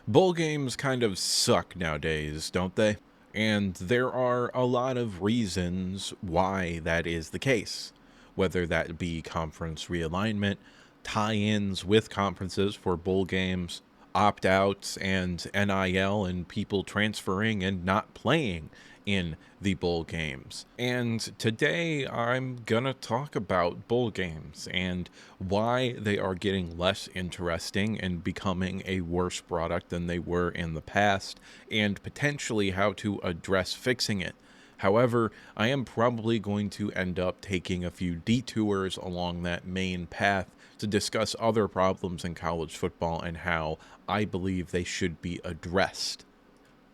Bowl games kind of suck nowadays, don't they? And there are a lot of reasons why that is the case. Whether that be conference realignment, tie ins with conferences for bowl games, opt outs, and NIL, and people transferring and not playing in the bowl games. And today I'm gonna talk about bowl games and why they are getting less interesting and becoming a worse product than they were in the past, and potentially how to address fixing it. However, I am probably going to end up taking a few detours along that main path to discuss other problems in college football and how I believe they should be addressed.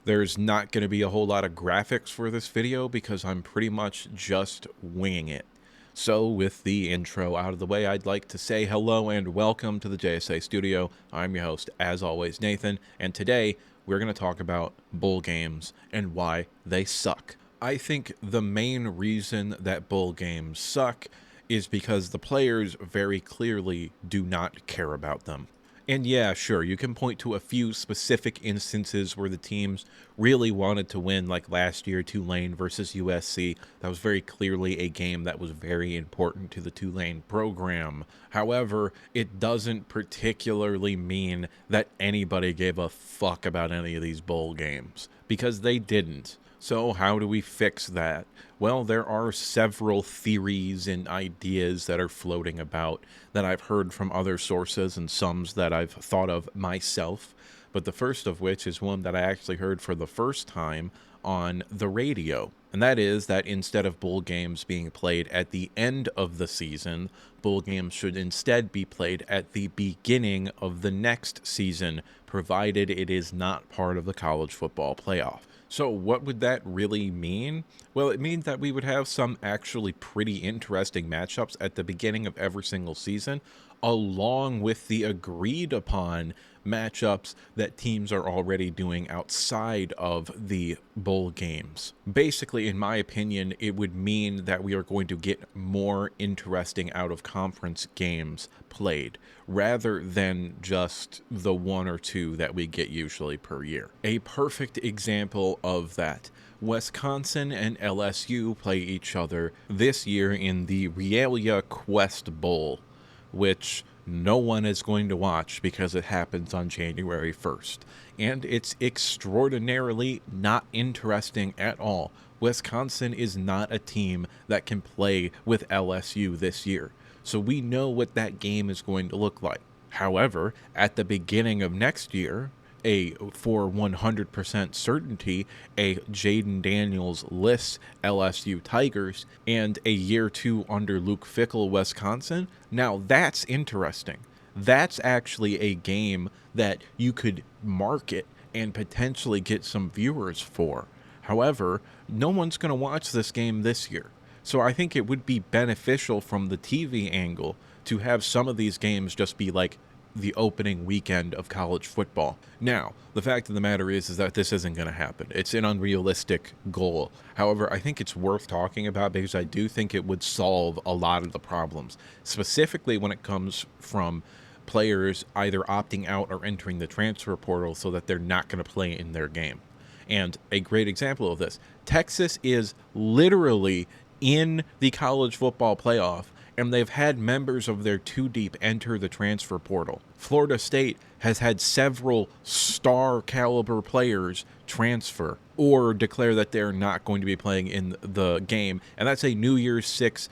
There's not going to be a whole lot of graphics for this video because I'm pretty much just winging it. So with the intro out of the way, I'd like to say hello and welcome to the JSA studio. I'm your host, as always, Nathan, and today we're going to talk about bowl games and why they suck. I think the main reason that bowl games suck is because the players very clearly do not care about them. And yeah, sure, you can point to a few specific instances where the teams really wanted to win, like last year, Tulane versus USC. That was very clearly a game that was very important to the Tulane program. However, it doesn't particularly mean that anybody gave a fuck about any of these bowl games, because they didn't. So how do we fix that? Well, there are several theories and ideas that are floating about that I've heard from other sources and some that I've thought of myself. But the first of which is one that I actually heard for the first time on the radio. And that is that instead of bowl games being played at the end of the season, bowl games should instead be played at the beginning of the next season, provided it is not part of the college football playoff. So what would that really mean? Well, it means that we would have some actually pretty interesting matchups at the beginning of every single season, along with the agreed upon matchups that teams are already doing outside of the bowl games. Basically, in my opinion, it would mean that we are going to get more interesting out of conference games played rather than just the one or two that we get usually per year. A perfect example of that: Wisconsin and LSU play each other this year in the Realia Quest Bowl, which no one is going to watch because it happens on January 1st. And it's extraordinarily not interesting at all. Wisconsin is not a team that can play with LSU this year, so we know what that game is going to look like. However, at the beginning of next year, for 100% certainty, a Jaden Daniels lists LSU Tigers and a year two under Luke Fickell Wisconsin. Now that's interesting. That's actually a game that you could market and potentially get some viewers for. However, no one's going to watch this game this year. So I think it would be beneficial from the TV angle to have some of these games just be like the opening weekend of college football. Now, the fact of the matter is that this isn't going to happen. It's an unrealistic goal. However, I think it's worth talking about because I do think it would solve a lot of the problems, specifically when it comes from players either opting out or entering the transfer portal so that they're not going to play in their game. And a great example of this, Texas is literally in the college football playoff, and they've had members of their two deep enter the transfer portal. Florida State has had several star caliber players transfer or declare that they're not going to be playing in the game, and that's a New Year's Six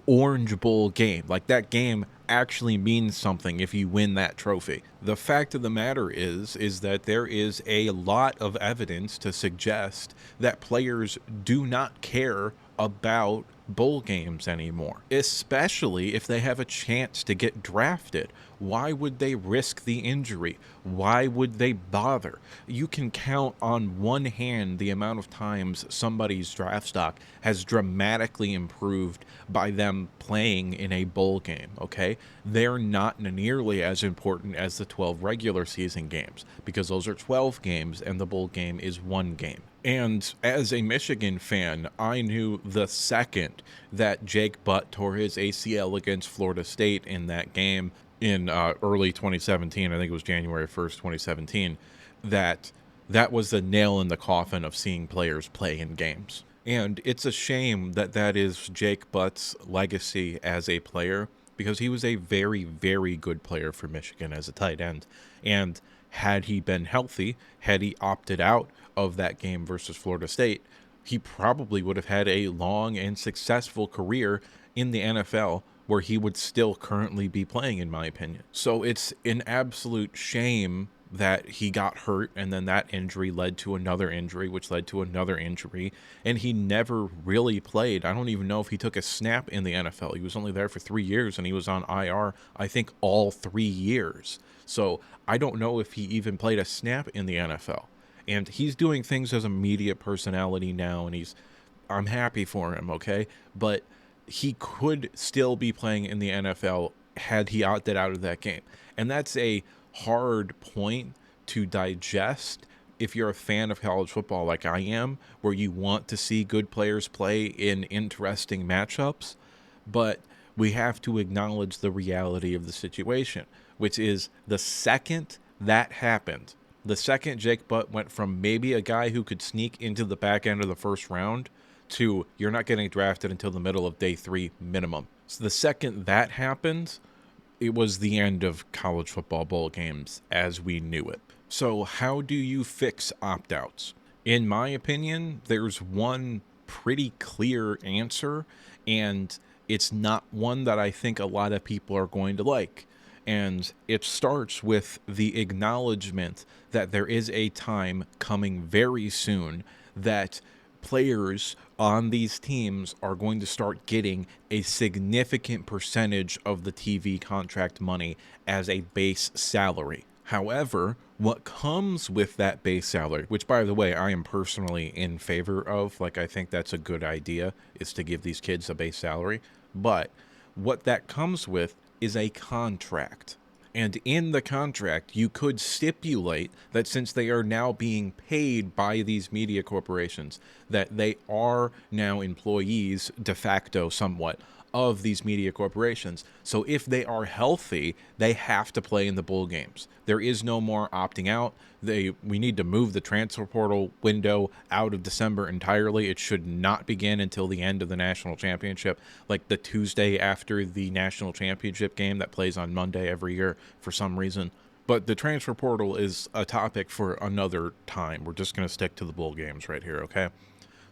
Orange Bowl game. Like, that game actually means something if you win that trophy. The fact of the matter is that there is a lot of evidence to suggest that players do not care about bowl games anymore, especially if they have a chance to get drafted. Why would they risk the injury? Why would they bother? You can count on one hand the amount of times somebody's draft stock has dramatically improved by them playing in a bowl game, okay? They're not nearly as important as the 12 regular season games because those are 12 games and the bowl game is one game. And as a Michigan fan, I knew the second that Jake Butt tore his ACL against Florida State in that game in early 2017, I think it was January 1st, 2017, that that was the nail in the coffin of seeing players play in games. And it's a shame that that is Jake Butt's legacy as a player, because he was a very, very good player for Michigan as a tight end. And had he been healthy, had he opted out of that game versus Florida State, he probably would have had a long and successful career in the NFL where he would still currently be playing, in my opinion. So it's an absolute shame that he got hurt, and then that injury led to another injury, which led to another injury, and he never really played. I don't even know if he took a snap in the NFL. He was only there for 3 years, and he was on IR, I think, all 3 years. So I don't know if he even played a snap in the NFL. And he's doing things as a media personality now, and I'm happy for him, okay? But he could still be playing in the NFL had he opted out of that game. And that's a hard point to digest if you're a fan of college football like I am, where you want to see good players play in interesting matchups. But we have to acknowledge the reality of the situation, which is the second that happened, the second Jake Butt went from maybe a guy who could sneak into the back end of the first round to you're not getting drafted until the middle of day 3 minimum. So the second that happened, it was the end of college football bowl games as we knew it. So how do you fix opt-outs? In my opinion, there's one pretty clear answer, and it's not one that I think a lot of people are going to like. And it starts with the acknowledgement that there is a time coming very soon that players on these teams are going to start getting a significant percentage of the TV contract money as a base salary. However, what comes with that base salary, which, by the way, I am personally in favor of, like, I think that's a good idea, is to give these kids a base salary. But what that comes with is a contract. And in the contract, you could stipulate that since they are now being paid by these media corporations, that they are now employees de facto somewhat of these media corporations. So if they are healthy, they have to play in the bowl games. There is no more opting out. We need to move the transfer portal window out of December entirely. It should not begin until the end of the national championship, like the Tuesday after the national championship game that plays on Monday every year for some reason. But the transfer portal is a topic for another time. We're just going to stick to the bowl games right here, okay?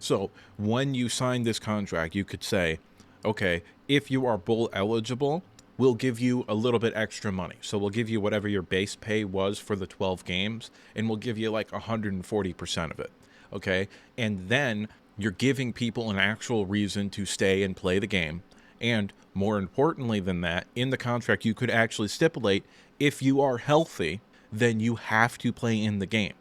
So when you sign this contract, you could say, okay, if you are bowl eligible, we'll give you a little bit extra money. So we'll give you whatever your base pay was for the 12 games, and we'll give you like 140% of it, okay? And then you're giving people an actual reason to stay and play the game. And more importantly than that, in the contract, you could actually stipulate if you are healthy, then you have to play in the game.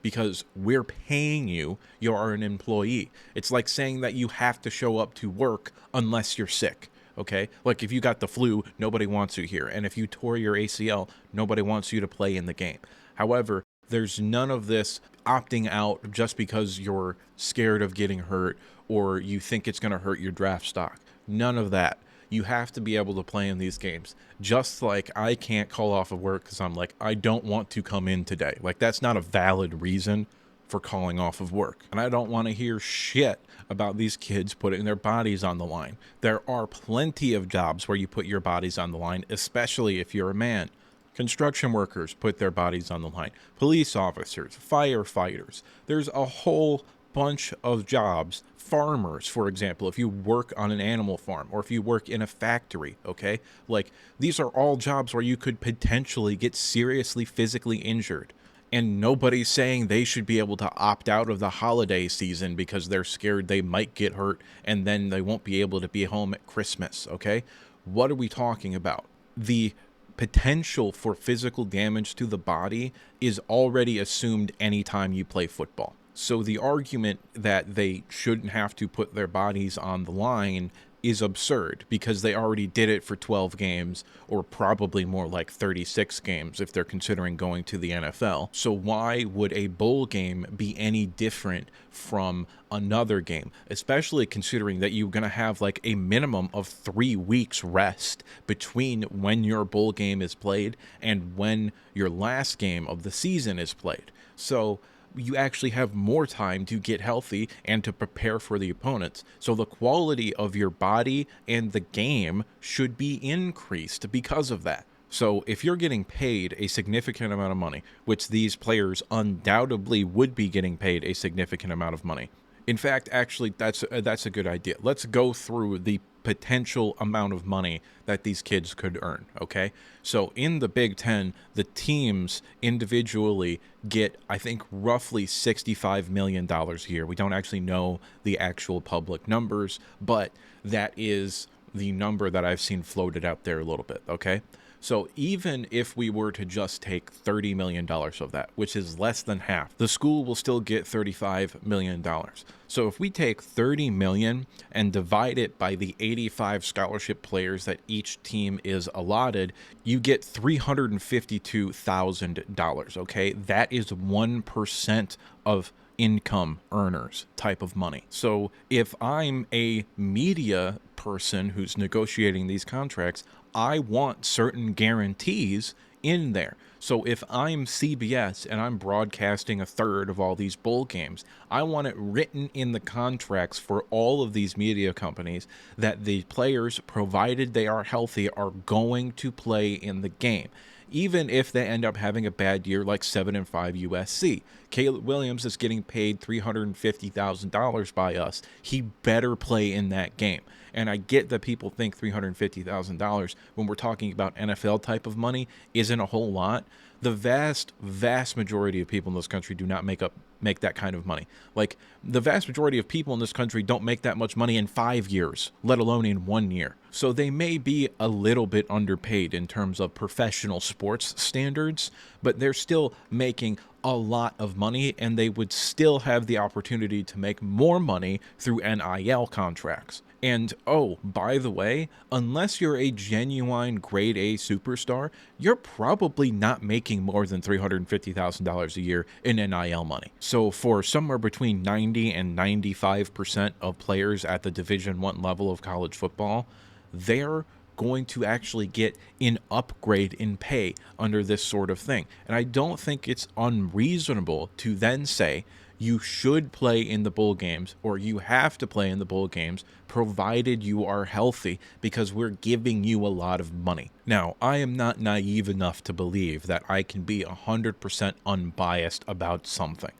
Because we're paying you, you are an employee. It's like saying that you have to show up to work unless you're sick, okay? Like if you got the flu, nobody wants you here. And if you tore your ACL, nobody wants you to play in the game. However, there's none of this opting out just because you're scared of getting hurt or you think it's going to hurt your draft stock. None of that. You have to be able to play in these games. Just like I can't call off of work because I'm like, I don't want to come in today. Like, that's not a valid reason for calling off of work. And I don't want to hear shit about these kids putting their bodies on the line. There are plenty of jobs where you put your bodies on the line, especially if you're a man. Construction workers put their bodies on the line. Police officers, firefighters. There's a whole bunch of jobs. Farmers, for example, if you work on an animal farm or if you work in a factory, okay? Like, these are all jobs where you could potentially get seriously physically injured. And nobody's saying they should be able to opt out of the holiday season because they're scared they might get hurt and then they won't be able to be home at Christmas, okay? What are we talking about? The potential for physical damage to the body is already assumed anytime you play football. So the argument that they shouldn't have to put their bodies on the line is absurd because they already did it for 12 games, or probably more like 36 games if they're considering going to the NFL. So why would a bowl game be any different from another game, especially considering that you're going to have like a minimum of 3 weeks rest between when your bowl game is played and when your last game of the season is played. So you actually have more time to get healthy and to prepare for the opponents. So the quality of your body and the game should be increased because of that. So if you're getting paid a significant amount of money, which these players undoubtedly would be getting paid a significant amount of money. In fact, actually, that's a good idea. Let's go through the potential amount of money that these kids could earn, okay? So in the Big Ten, the teams individually get, I think, roughly $65 million a year. We don't actually know the actual public numbers, but that is the number that I've seen floated out there a little bit, okay? So even if we were to just take $30 million of that, which is less than half, the school will still get $35 million. So if we take $30 million and divide it by the 85 scholarship players that each team is allotted, you get $352,000, okay? That is 1% of income earners type of money. So if I'm a media person who's negotiating these contracts, I want certain guarantees in there. So if I'm CBS and I'm broadcasting a third of all these bowl games, I want it written in the contracts for all of these media companies that the players, provided they are healthy, are going to play in the game. Even if they end up having a bad year like 7-5 USC. Caleb Williams is getting paid $350,000 by us. He better play in that game. And I get that people think $350,000 when we're talking about NFL type of money isn't a whole lot. The vast majority of people in this country do not make that kind of money. Like, the vast majority of people in this country don't make that much money in 5 years, let alone in 1 year. So they may be a little bit underpaid in terms of professional sports standards, but they're still making a lot of money, and they would still have the opportunity to make more money through NIL contracts. And, oh, by the way, unless you're a genuine grade A superstar, you're probably not making more than $350,000 a year in NIL money. So for somewhere between 90 and 95% of players at the Division I level of college football, they're going to actually get an upgrade in pay under this sort of thing. And I don't think it's unreasonable to then say you should play in the bowl games, or you have to play in the bowl games, provided you are healthy, because we're giving you a lot of money. Now, I am not naive enough to believe that I can be 100% unbiased about something.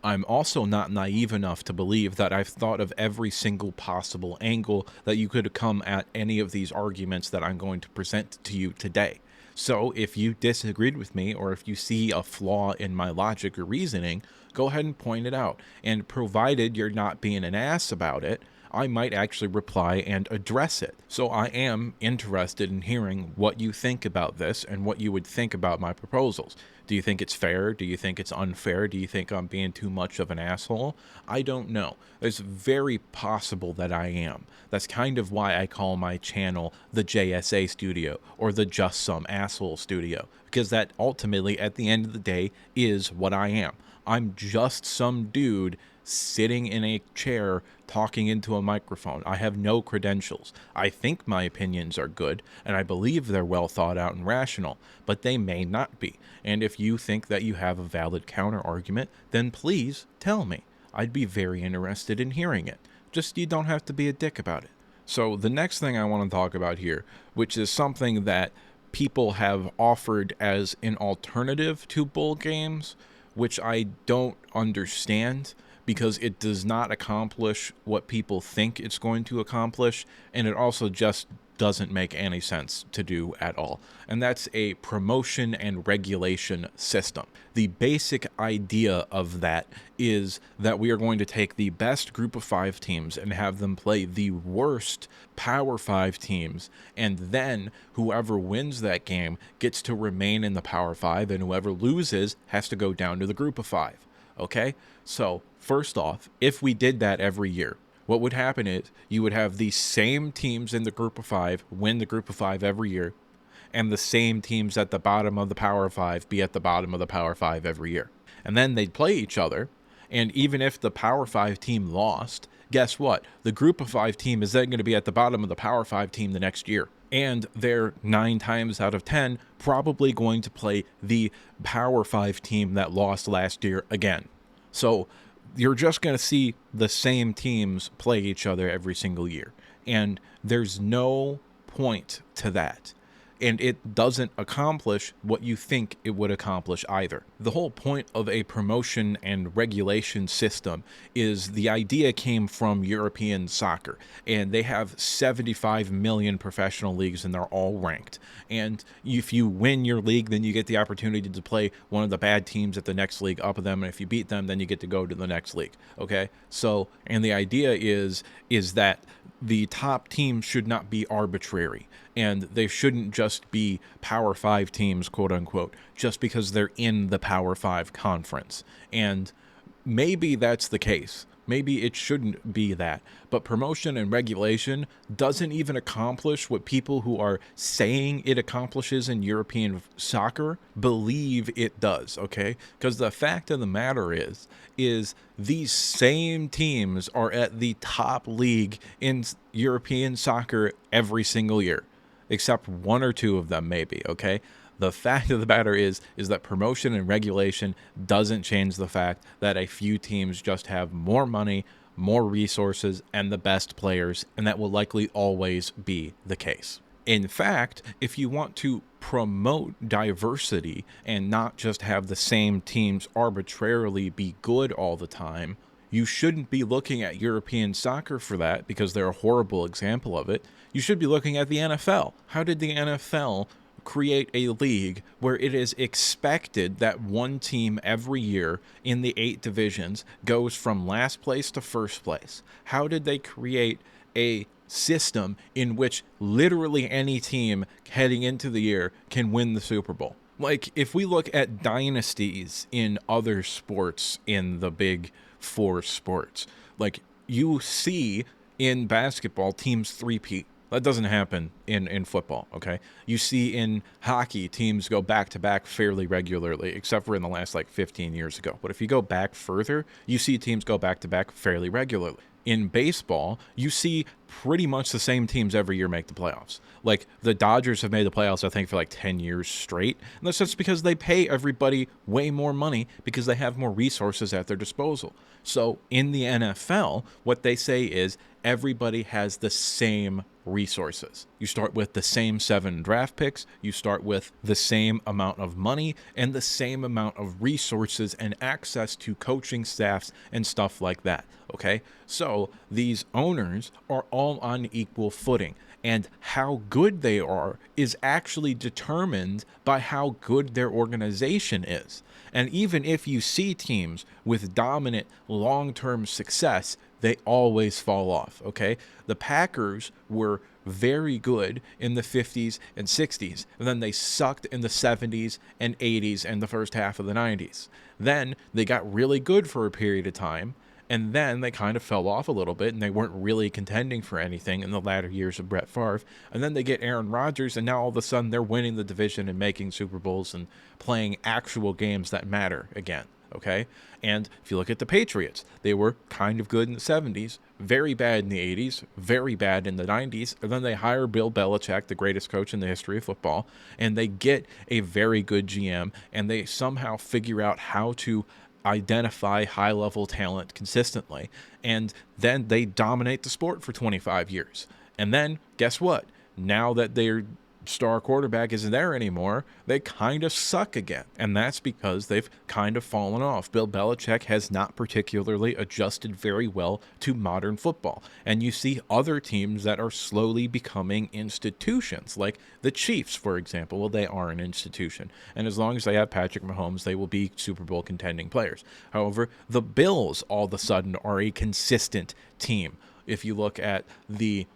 I'm also not naive enough to believe that I've thought of every single possible angle that you could come at any of these arguments that I'm going to present to you today. So if you disagreed with me, or if you see a flaw in my logic or reasoning, go ahead and point it out. And provided you're not being an ass about it, I might actually reply and address it. So I am interested in hearing what you think about this and what you would think about my proposals. Do you think it's fair? Do you think it's unfair? Do you think I'm being too much of an asshole? I don't know. It's very possible that I am. That's kind of why I call my channel the JSA Studio, or the Just Some Asshole Studio, because that ultimately, at the end of the day, is what I am. I'm just some dude sitting in a chair talking into a microphone. I have no credentials. I think my opinions are good, and I believe they're well thought out and rational, but they may not be. And if you think that you have a valid counter argument, then please tell me. I'd be very interested in hearing it. Just, you don't have to be a dick about it. So the next thing I want to talk about here, which is something that people have offered as an alternative to bowl games, which I don't understand, because it does not accomplish what people think it's going to accomplish, and it also just doesn't make any sense to do at all. And that's a promotion and regulation system. The basic idea of that is that we are going to take the best group of 5 teams and have them play the worst Power 5 teams, and then whoever wins that game gets to remain in the Power 5, and whoever loses has to go down to the group of 5. Okay? So, first off, if we did that every year, what would happen is you would have the same teams in the group of five win the group of five every year, and the same teams at the bottom of the Power Five be at the bottom of the Power Five every year. And then they'd play each other, and even if the Power Five team lost, guess what? The group of five team is then going to be at the bottom of the Power Five team the next year. And they're 9 times out of 10 probably going to play the Power Five team that lost last year again. So you're just going to see the same teams play each other every single year. And there's no point to that. And it doesn't accomplish what you think it would accomplish either. The whole point of a promotion and regulation system is the idea came from European soccer, and they have 75 million professional leagues, and they're all ranked. And if you win your league, then you get the opportunity to play one of the bad teams at the next league up with them, and if you beat them, then you get to go to the next league. Okay? So, and the idea is that the top teams should not be arbitrary, and they shouldn't just be Power Five teams, quote unquote, just because they're in the Power Five conference. And maybe that's the case. Maybe it shouldn't be that. But promotion and regulation doesn't even accomplish what people who are saying it accomplishes in European soccer believe it does, okay? Because the fact of the matter is these same teams are at the top league in European soccer every single year, except one or two of them maybe, okay? The fact of the matter is that promotion and regulation doesn't change the fact that a few teams just have more money, more resources, and the best players, and that will likely always be the case. In fact, if you want to promote diversity and not just have the same teams arbitrarily be good all the time, you shouldn't be looking at European soccer for that because they're a horrible example of it. You should be looking at the NFL. How did the NFL create a league where it is expected that one team every year in the 8 divisions goes from last place to first place? How did they create a system in which literally any team heading into the year can win the Super Bowl? Like, if we look at dynasties in other sports, in the big 4 sports, like you see in basketball teams three-peat. That doesn't happen in football, okay? You see in hockey, teams go back-to-back fairly regularly, except for in the last, 15 years ago. But if you go back further, you see teams go back-to-back fairly regularly. In baseball, you see pretty much the same teams every year make the playoffs. Like, the Dodgers have made the playoffs, I think, for 10 years straight. And that's just because they pay everybody way more money because they have more resources at their disposal. So in the NFL, what they say is everybody has the same resources. You start with the same 7 draft picks, you start with the same amount of money and the same amount of resources and access to coaching staffs and stuff like that, okay? So these owners are all on equal footing, and how good they are is actually determined by how good their organization is. And even if you see teams with dominant long-term success, they always fall off, okay? The Packers were very good in the 50s and 60s, and then they sucked in the 70s and 80s and the first half of the 90s. Then they got really good for a period of time, and then they kind of fell off a little bit, and they weren't really contending for anything in the latter years of Brett Favre. And then they get Aaron Rodgers, and now all of a sudden they're winning the division and making Super Bowls and playing actual games that matter again, okay? And if you look at the Patriots, they were kind of good in the 70s, very bad in the 80s, very bad in the 90s, and then they hire Bill Belichick, the greatest coach in the history of football, and they get a very good GM, and they somehow figure out how to identify high-level talent consistently, and then they dominate the sport for 25 years. And then, guess what? Now that their star quarterback isn't there anymore, they kind of suck again. And that's because they've kind of fallen off. Bill Belichick has not particularly adjusted very well to modern football. And you see other teams that are slowly becoming institutions, like the Chiefs, for example. Well, they are an institution. And as long as they have Patrick Mahomes, they will be Super Bowl contending players. However, the Bills all of a sudden are a consistent team. If you look at the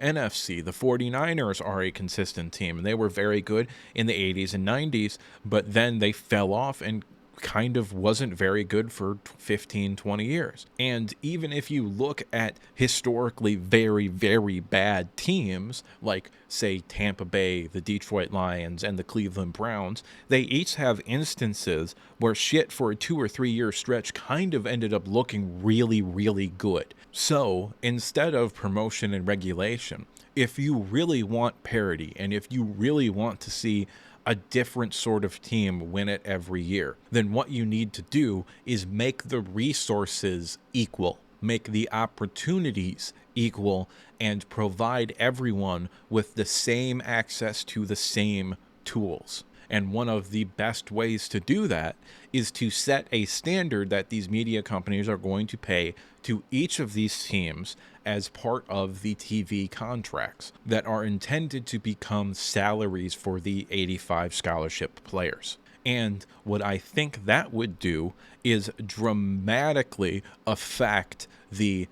NFC, the 49ers are a consistent team, and they were very good in the 80s and 90s, but then they fell off and kind of wasn't very good for 15, 20 years. And even if you look at historically very, very bad teams, like, say, Tampa Bay, the Detroit Lions, and the Cleveland Browns, they each have instances where shit for a 2 or 3 year stretch kind of ended up looking really, really good. So instead of promotion and regulation, if you really want parity and if you really want to see a different sort of team win it every year, then what you need to do is make the resources equal, make the opportunities equal, and provide everyone with the same access to the same tools. And one of the best ways to do that is to set a standard that these media companies are going to pay to each of these teams as part of the TV contracts that are intended to become salaries for the 85 scholarship players. And what I think that would do is dramatically affect the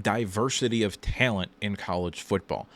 diversity of talent in college football.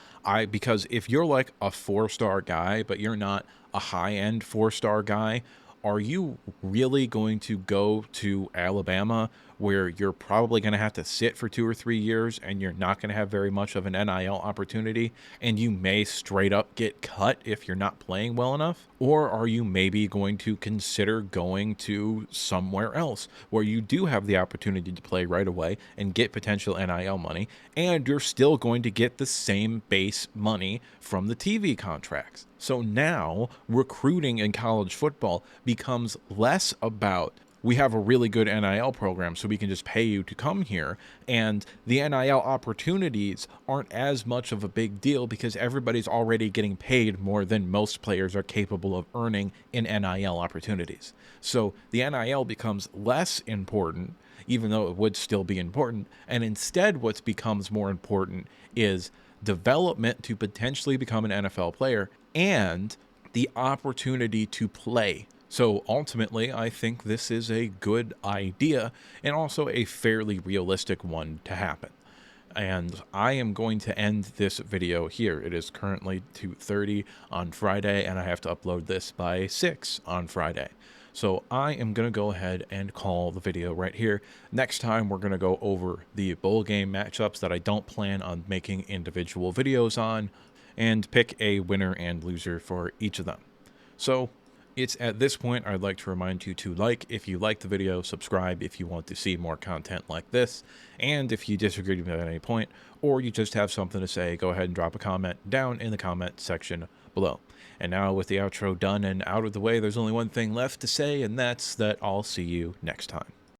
Because if you're like a 4-star guy, but you're not a high-end 4-star guy, are you really going to go to Alabama, where you're probably going to have to sit for 2 or 3 years and you're not going to have very much of an NIL opportunity, and you may straight up get cut if you're not playing well enough? Or are you maybe going to consider going to somewhere else where you do have the opportunity to play right away and get potential NIL money, and you're still going to get the same base money from the TV contracts? So now recruiting in college football becomes less about, we have a really good NIL program, so we can just pay you to come here. And the NIL opportunities aren't as much of a big deal because everybody's already getting paid more than most players are capable of earning in NIL opportunities. So the NIL becomes less important, even though it would still be important. And instead, what becomes more important is development to potentially become an NFL player and the opportunity to play. So ultimately, I think this is a good idea and also a fairly realistic one to happen. And I am going to end this video here. It is currently 2:30 on Friday, and I have to upload this by 6 on Friday. So I am going to go ahead and call the video right here. Next time, we're going to go over the bowl game matchups that I don't plan on making individual videos on, and pick a winner and loser for each of them. So it's at this point I'd like to remind you to like if you like the video, subscribe if you want to see more content like this, and if you disagree with me at any point, or you just have something to say, go ahead and drop a comment down in the comment section below. And now with the outro done and out of the way, there's only one thing left to say, and that's that I'll see you next time.